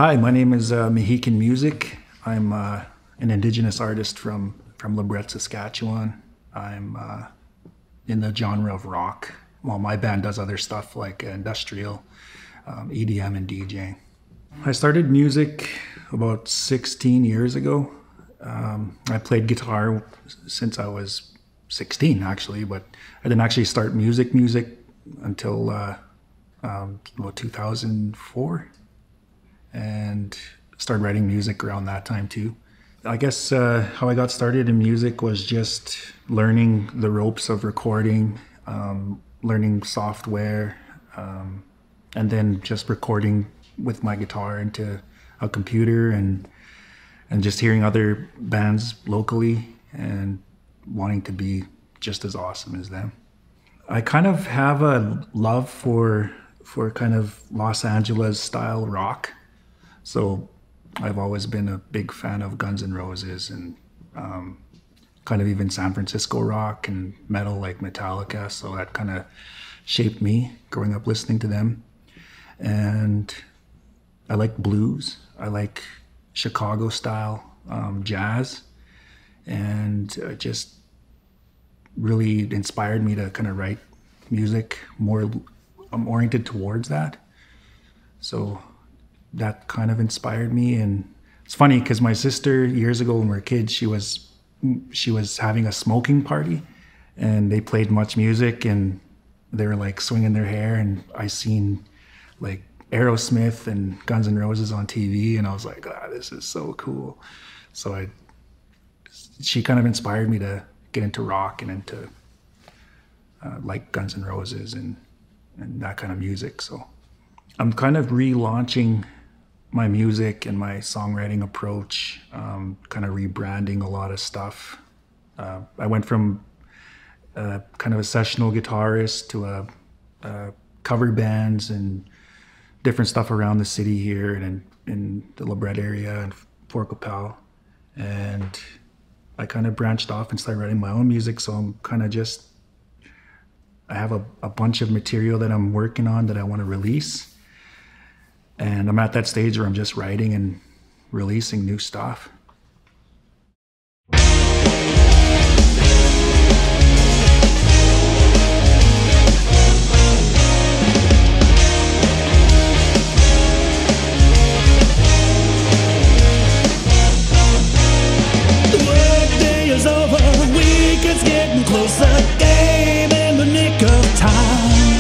Hi, my name is Mahihkan Music. I'm an Indigenous artist from Lebret, Saskatchewan. I'm in the genre of rock. Well, my band does other stuff like industrial, EDM and DJing. I started music about 16 years ago. I played guitar since I was 16 actually, but I didn't actually start music until about 2004. And started writing music around that time too. I guess how I got started in music was just learning the ropes of recording, learning software, and then just recording with my guitar into a computer and just hearing other bands locally and wanting to be just as awesome as them. I kind of have a love for kind of Los Angeles style rock. So I've always been a big fan of Guns N' Roses and kind of even San Francisco rock and metal like Metallica. So that kind of shaped me growing up listening to them. And I like blues. I like Chicago style jazz. And it just really inspired me to kind of write music more. I'm oriented towards that. So that kind of inspired me. And it's funny because my sister, years ago when we were kids, she was having a smoking party and they played much music and they were like swinging their hair, and I seen like Aerosmith and Guns N' Roses on TV, and I was like, this is so cool. So she kind of inspired me to get into rock and into like Guns N' Roses and that kind of music. So I'm kind of relaunching my music and my songwriting approach, kind of rebranding a lot of stuff. I went from kind of a sessional guitarist to a cover bands and different stuff around the city here and in the Lebret area and Fort Qu'Appelle. And I kind of branched off and started writing my own music. So I'm kind of I have a bunch of material that I'm working on that I want to release. And I'm at that stage where I'm just writing and releasing new stuff. The workday is over, weekend's getting closer, game in the nick of time.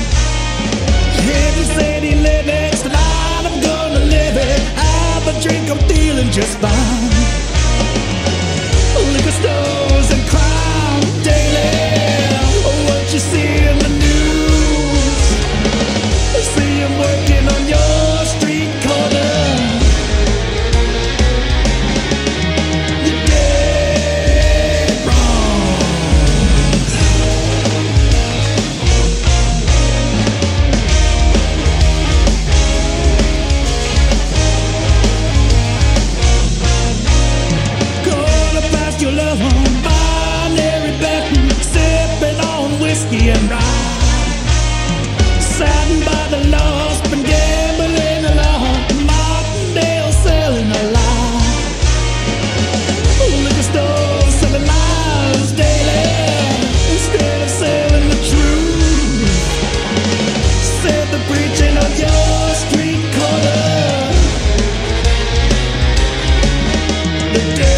Heavy city limits tonight. Have a drink, I'm feeling just fine. Liquor stores and crime daily. What you see in the news, see them working on your street corner. You're dead wrong. Your love on binary betting, sipping on whiskey and rye, saddened by the loss, been gambling a lot, Martindale selling a lie, liquor stores selling lies daily, instead of selling the truth, said the preaching on your street corner, the day.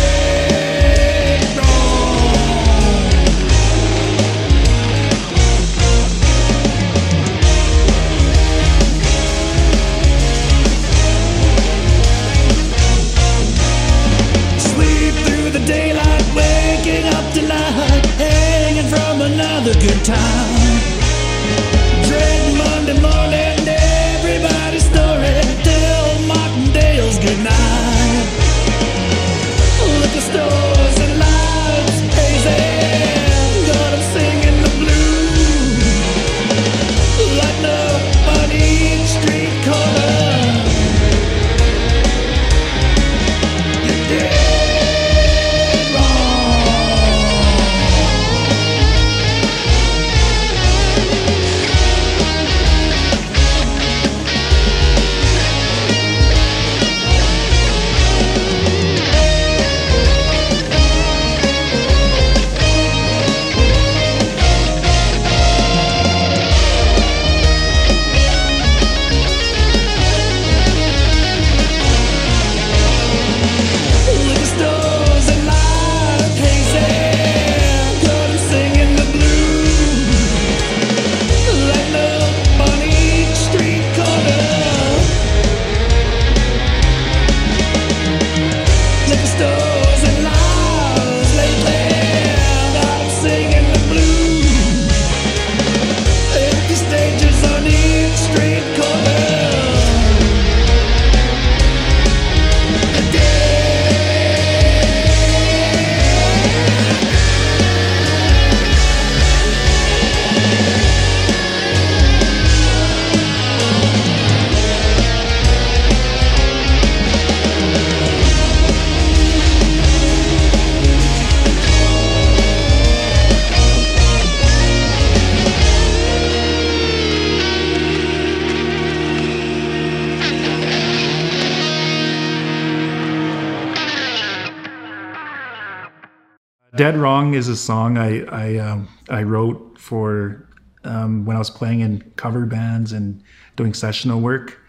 Dead Wrong is a song I wrote for when I was playing in cover bands and doing sessional work.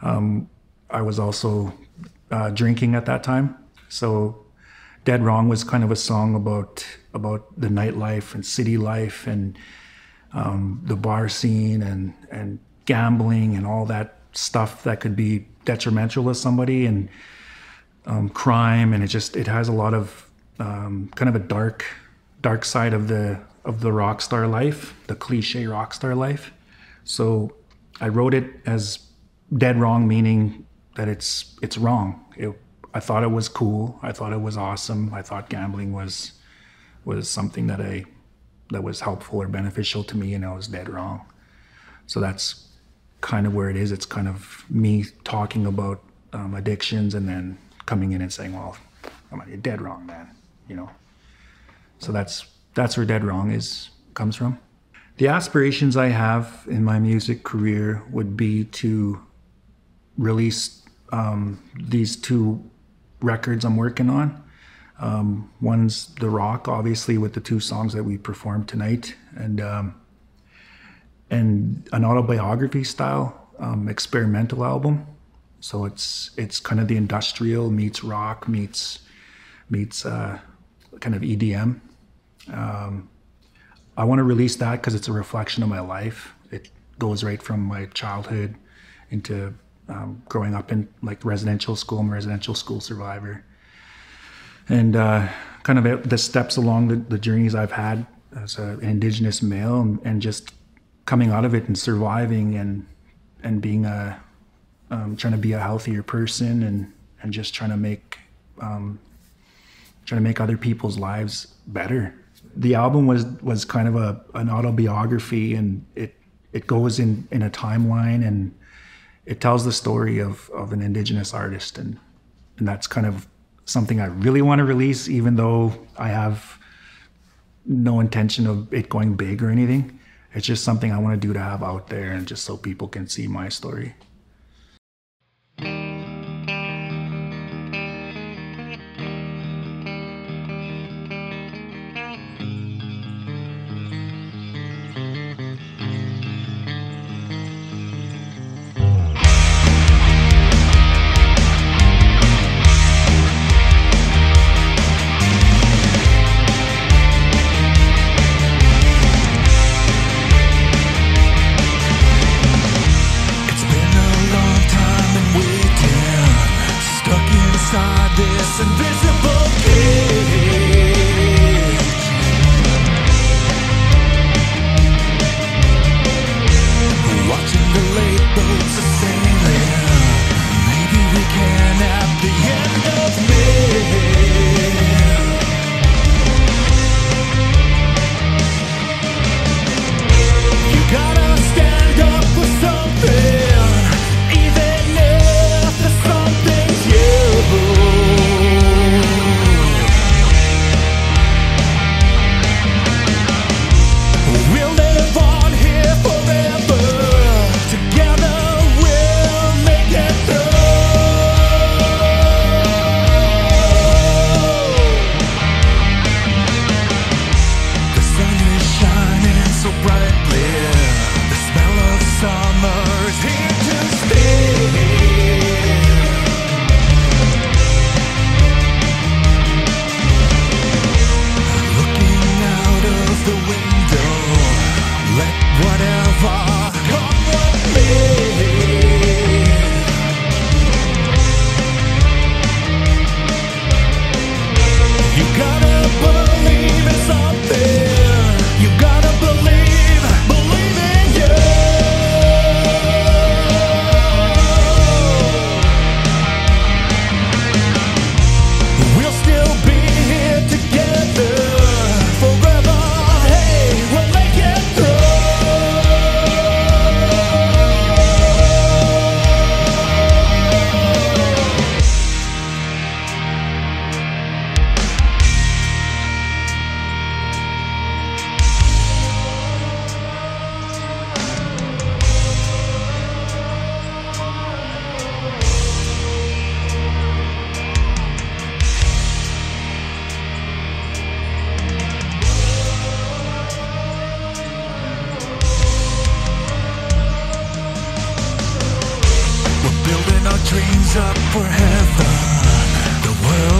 I was also drinking at that time. So Dead Wrong was kind of a song about the nightlife and city life and the bar scene and gambling and all that stuff that could be detrimental to somebody, and crime, and it has a lot of kind of a dark side of the rock star life, the cliche rock star life. So I wrote it as dead wrong, meaning that it's wrong. I thought it was cool. I thought it was awesome. I thought gambling was something that was helpful or beneficial to me, and I was dead wrong. So that's kind of where it is. It's kind of me talking about addictions and then coming in and saying, well, you're dead wrong, man, you know. So that's where Dead Wrong comes from. The aspirations I have in my music career would be to release these two records I'm working on. One's The Rock, obviously, with the two songs that we performed tonight, and an autobiography style experimental album. So it's kind of the industrial meets rock meets kind of EDM. I want to release that because it's a reflection of my life. It goes right from my childhood into growing up in like residential school. I'm a residential school survivor. And kind of the steps along the journeys I've had as an Indigenous male, and just coming out of it and surviving and being trying to be a healthier person and just trying to make other people's lives better. The album was kind of an autobiography, and it goes in a timeline, and it tells the story of an Indigenous artist, and that's kind of something I really want to release, even though I have no intention of it going big or anything. It's just something I want to do to have out there, and just so people can see my story.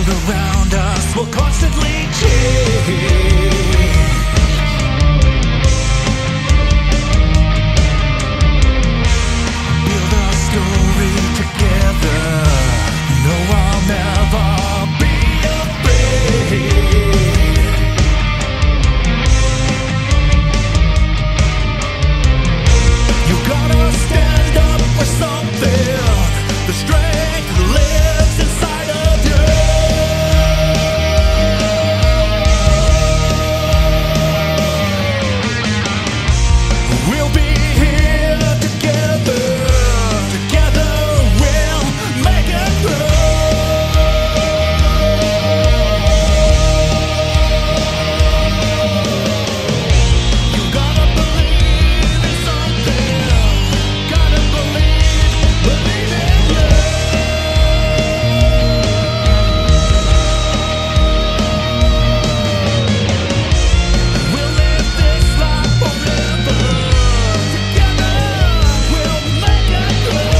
world around us will constantly change. Build a story together. No, I'll never be afraid. You gotta stand up for something. The strength lives inside of you. We'll be here together. Together we'll make it through. You gotta believe in something. Gotta believe in you. We'll live this life forever. Together we'll make it through.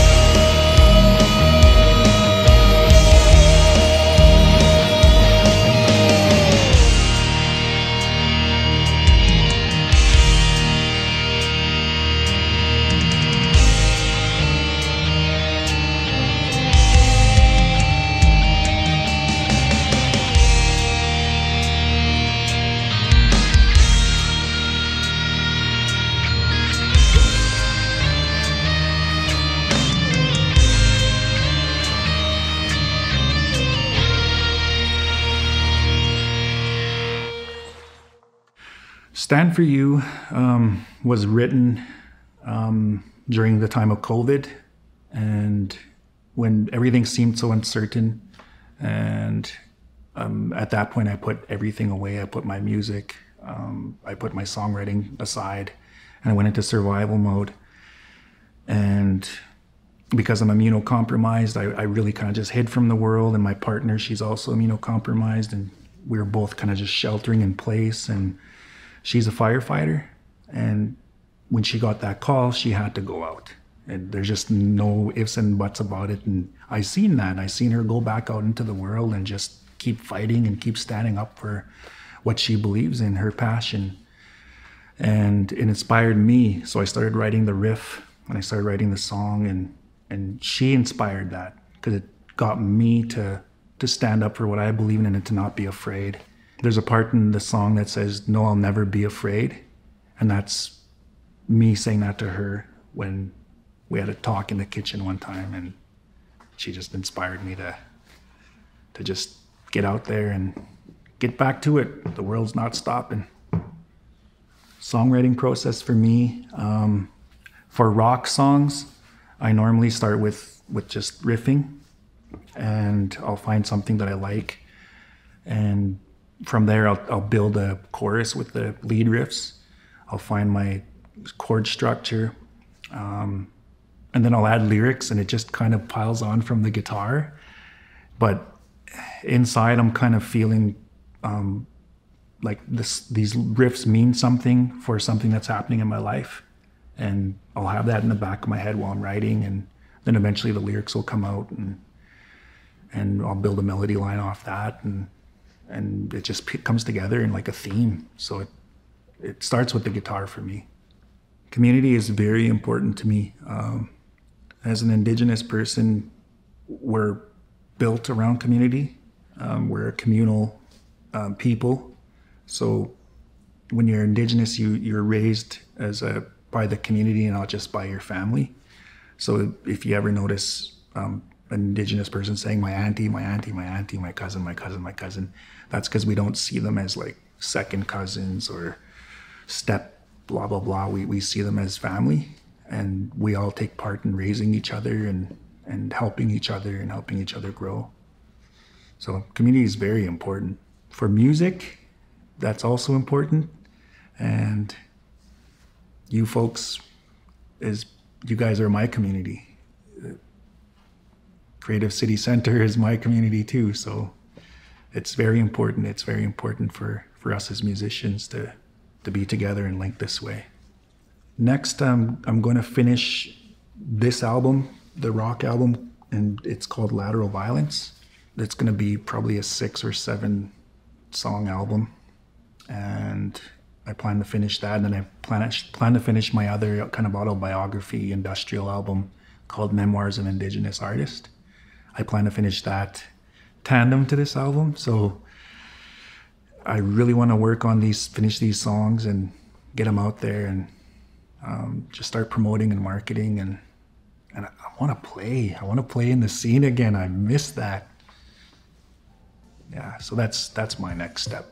Stand For You was written during the time of COVID, and when everything seemed so uncertain. And at that point, I put everything away. I put my music, I put my songwriting aside, and I went into survival mode. And because I'm immunocompromised, I really kind of just hid from the world. And my partner, she's also immunocompromised, and we were both kind of just sheltering in place. And she's a firefighter, and when she got that call, she had to go out. And there's just no ifs and buts about it. And I seen that. I seen her go back out into the world and just keep fighting and keep standing up for what she believes in, her passion. And it inspired me. So I started writing the riff, and I started writing the song, and she inspired that, because it got me to stand up for what I believe in and to not be afraid. There's a part in the song that says, "No, I'll never be afraid." And that's me saying that to her when we had a talk in the kitchen one time, and she just inspired me to just get out there and get back to it. The world's not stopping. Songwriting process for me, for rock songs, I normally start with just riffing, and I'll find something that I like, and from there, I'll build a chorus with the lead riffs. I'll find my chord structure, and then I'll add lyrics, and it just kind of piles on from the guitar. But inside, I'm kind of feeling like these riffs mean something for something that's happening in my life. And I'll have that in the back of my head while I'm writing, and then eventually the lyrics will come out, and I'll build a melody line off that, and it just comes together in like a theme. So it starts with the guitar for me. Community is very important to me. As an Indigenous person, we're built around community. We're a communal people. So when you're Indigenous, you're raised by the community and not just by your family. So if you ever notice an Indigenous person saying my auntie, my auntie, my auntie, my cousin, my cousin, my cousin, that's because we don't see them as like second cousins or step blah, blah, blah. We see them as family, and we all take part in raising each other and helping each other and helping each other grow. So community is very important. For music, that's also important. And you folks, you guys are my community. Creative City Center is my community too. So it's very important. It's very important for us as musicians to be together and linked this way. Next, I'm going to finish this album, the rock album, and it's called Lateral Violence. It's going to be probably a 6 or 7 song album, and I plan to finish that, and then I plan to finish my other kind of autobiography industrial album called Memoirs of Indigenous Artist. I plan to finish that tandem to this album, so I really want to work on finish these songs and get them out there, and just start promoting and marketing, and I want to play. I want to play in the scene again. I miss that. Yeah, so that's my next step.